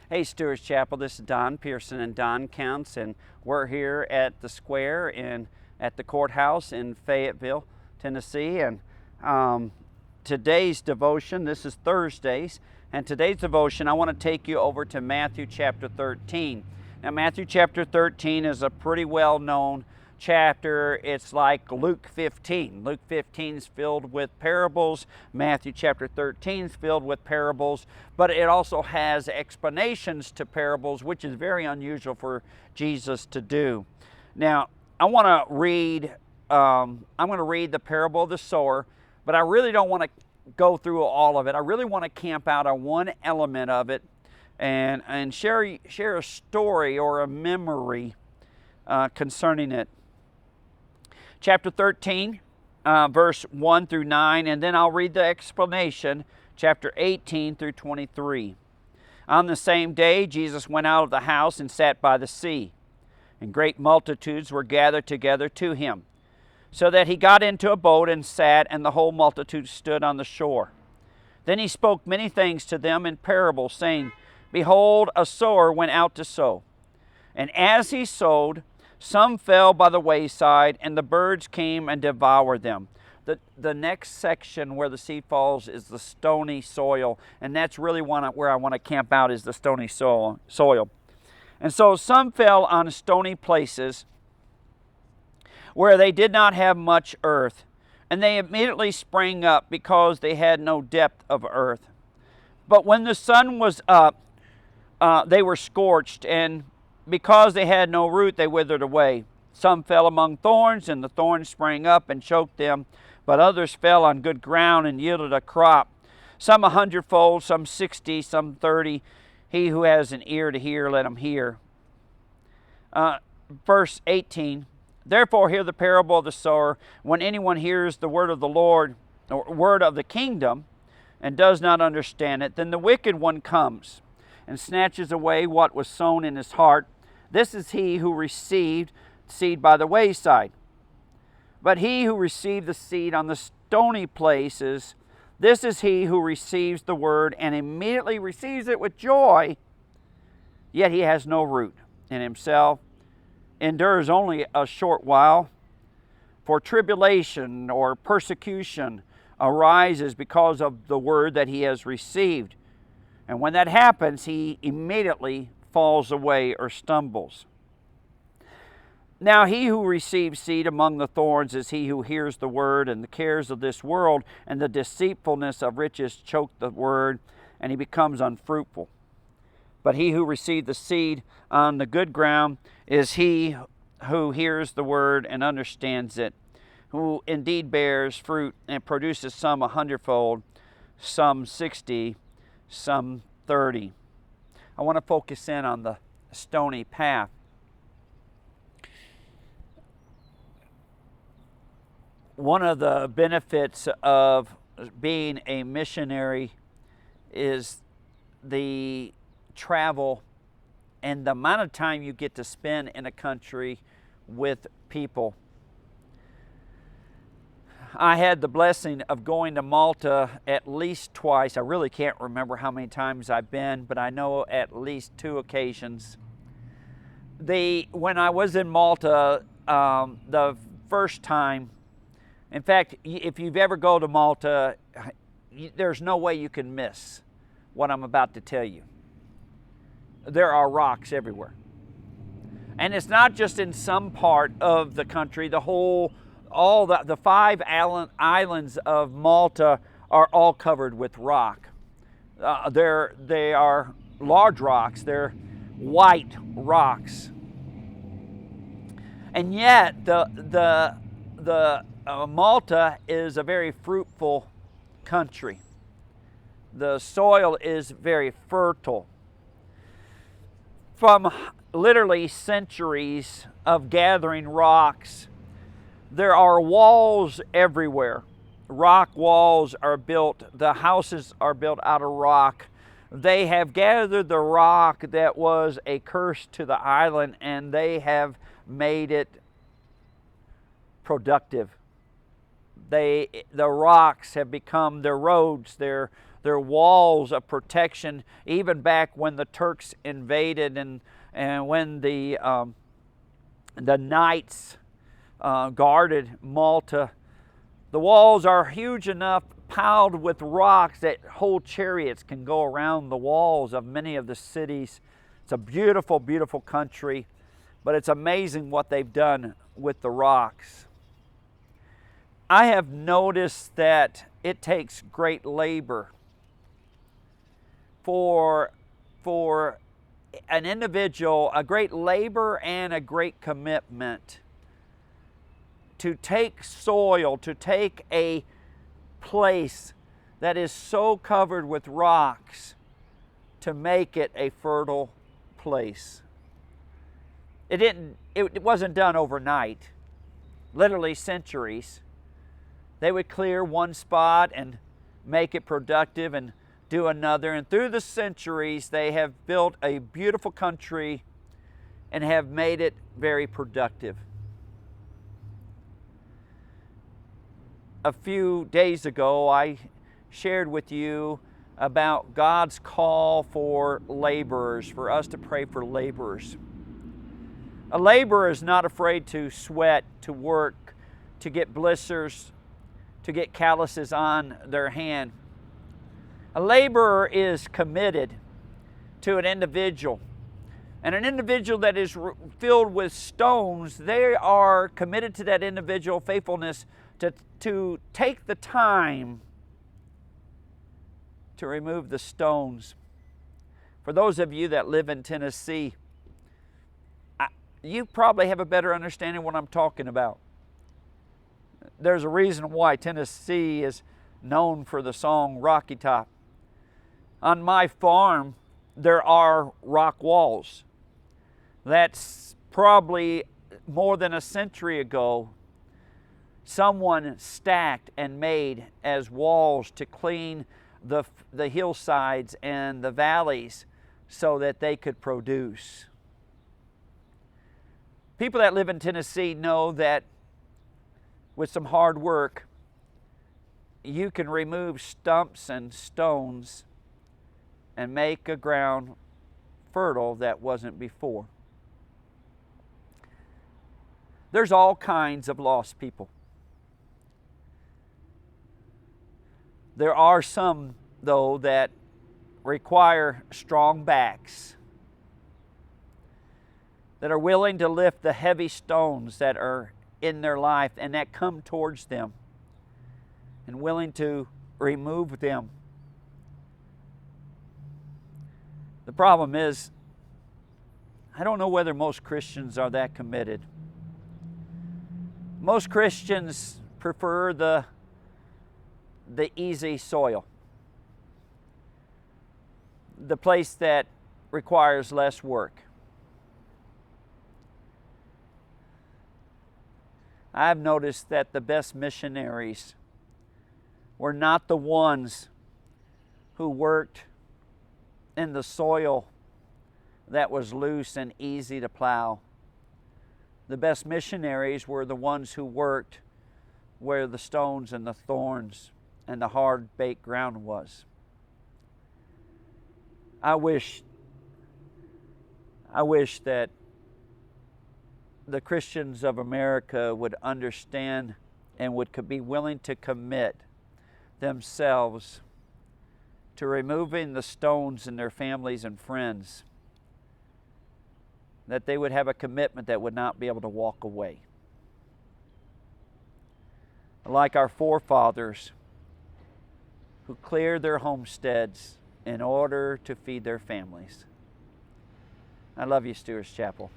Hey, Stewart's Chapel, this is Don Pierson and Don Counts, and we're here at the square and at the courthouse in Fayetteville, Tennessee. And today's devotion, this is Thursdays, and today's devotion, I want to take you over to Matthew chapter 13. Now, Matthew chapter 13 is a pretty well-known chapter. It's like Luke 15. Luke 15 is filled with parables. Matthew chapter 13 is filled with parables, but it also has explanations to parables, which is very unusual for Jesus to do. Now, I want to read. I'm going to read the parable of the sower, but I really don't want to go through all of it. I really want to camp out on one element of it and share a story or a memory concerning it. Chapter 13, verse 1 through 9, and then I'll read the explanation, chapter 18 through 23. On the same day, Jesus went out of the house and sat by the sea, and great multitudes were gathered together to him, so that he got into a boat and sat, and the whole multitude stood on the shore. Then he spoke many things to them in parables, saying, Behold, a sower went out to sow. And as he sowed, some fell by the wayside, and the birds came and devoured them. The next section where the seed falls is the stony soil, and that's really where I want to camp out, is the stony soil. And so some fell on stony places where they did not have much earth, and they immediately sprang up because they had no depth of earth. But when the sun was up, they were scorched, and because they had no root, they withered away. Some fell among thorns, and the thorns sprang up and choked them. But others fell on good ground and yielded a crop, some 100-fold, some 60, some 30. He who has an ear to hear, let him hear. Verse 18, Therefore hear the parable of the sower. When anyone hears the word of the Lord, or word of the kingdom, and does not understand it, then the wicked one comes and snatches away what was sown in his heart. This is he who received seed by the wayside. But he who received the seed on the stony places, this is he who receives the word and immediately receives it with joy, yet he has no root in himself, endures only a short while. For tribulation or persecution arises because of the word that he has received. And when that happens, he immediately falls away or stumbles. Now he who receives seed among the thorns is he who hears the word, and the cares of this world and the deceitfulness of riches choke the word, and he becomes unfruitful. But he who received the seed on the good ground is he who hears the word and understands it, who indeed bears fruit and produces some 100-fold, some 60, some 30. I want to focus in on the stony path. One of the benefits of being a missionary is the travel and the amount of time you get to spend in a country with people. I had the blessing of going to Malta at least twice. I really can't remember how many times I've been, but I know at least 2 occasions. When I was in Malta, the first time, in fact, if you've ever go to Malta, there's no way you can miss what I'm about to tell you. There are rocks everywhere. And it's not just in some part of the country. All the 5 islands of Malta are all covered with rock. They are large rocks. They're white rocks. And yet, Malta is a very fruitful country. The soil is very fertile. From literally centuries of gathering rocks, there are walls everywhere. Rock walls are built. The houses are built out of rock. They have gathered the rock that was a curse to the island, and they have made it productive. The rocks have become their roads, their their walls of protection, even back when the Turks invaded and when the knights guarded Malta. The walls are huge enough, piled with rocks, that whole chariots can go around the walls of many of the cities. It's a beautiful, beautiful country, but it's amazing what they've done with the rocks. I have noticed that it takes great labor for an individual, a great labor and a great commitment to take soil, to take a place that is so covered with rocks, to make it a fertile place. It wasn't done overnight, literally centuries. They would clear one spot and make it productive and do another. And through the centuries, they have built a beautiful country and have made it very productive. A few days ago, I shared with you about God's call for laborers, for us to pray for laborers. A laborer is not afraid to sweat, to work, to get blisters, to get calluses on their hand. A laborer is committed to an individual. And an individual that is filled with stones, they are committed to that individual faithfulness to take the time to remove the stones. For those of you that live in Tennessee, you probably have a better understanding of what I'm talking about. There's a reason why Tennessee is known for the song Rocky Top. On my farm, there are rock walls. That's probably more than a century ago. Someone stacked and made as walls to clean the hillsides and the valleys so that they could produce. People that live in Tennessee know that with some hard work, you can remove stumps and stones and make a ground fertile that wasn't before. There's all kinds of lost people. There are some, though, that require strong backs, that are willing to lift the heavy stones that are in their life and that come towards them, and willing to remove them. The problem is, I don't know whether most Christians are that committed. Most Christians prefer the easy soil, the place that requires less work. I've noticed that the best missionaries were not the ones who worked in the soil that was loose and easy to plow. The best missionaries were the ones who worked where the stones and the thorns and the hard baked ground was. I wish that the Christians of America would understand and would be willing to commit themselves to removing the stones in their families and friends, that they would have a commitment that would not be able to walk away. Like our forefathers who cleared their homesteads in order to feed their families. I love you, Stewart's Chapel.